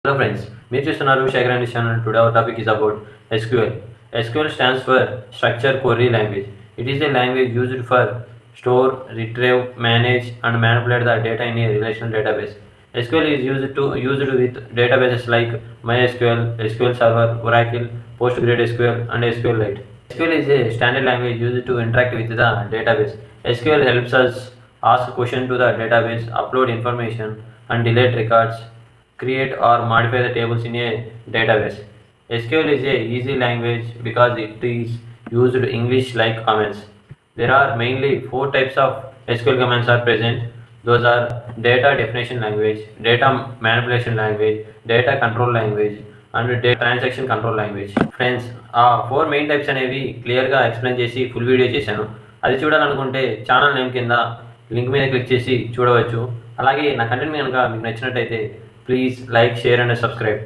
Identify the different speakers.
Speaker 1: Hello friends, మీరు చూస్తున్నారు Shekhar and channel. Today our topic is about SQL. SQL stands for Structured Query Language. It is a language used for store, retrieve, manage and manipulate the data in a relational database. SQL is used with databases like MySQL, SQL Server, Oracle, PostgreSQL and SQLite. SQL is a standard language used to interact with the database. SQL helps us ask questions to the database, upload information and delete records, create or modify the tables in a database. SQL is a easy language because it is used English like commands. There are mainly four types of SQL commands are present. Those are data definition language, data manipulation language, data control language and data transaction control language. Friends ఆ four main types అనేవి క్లియర్గా explain చేసి full video చేశాను. అది చూడాలనుకుంటే channel name కింద link మీద click చేసి చూడవచ్చు. అలాగే నా కంటెంట్ కనుక మీకు నచ్చినట్టయితే please like, share and subscribe.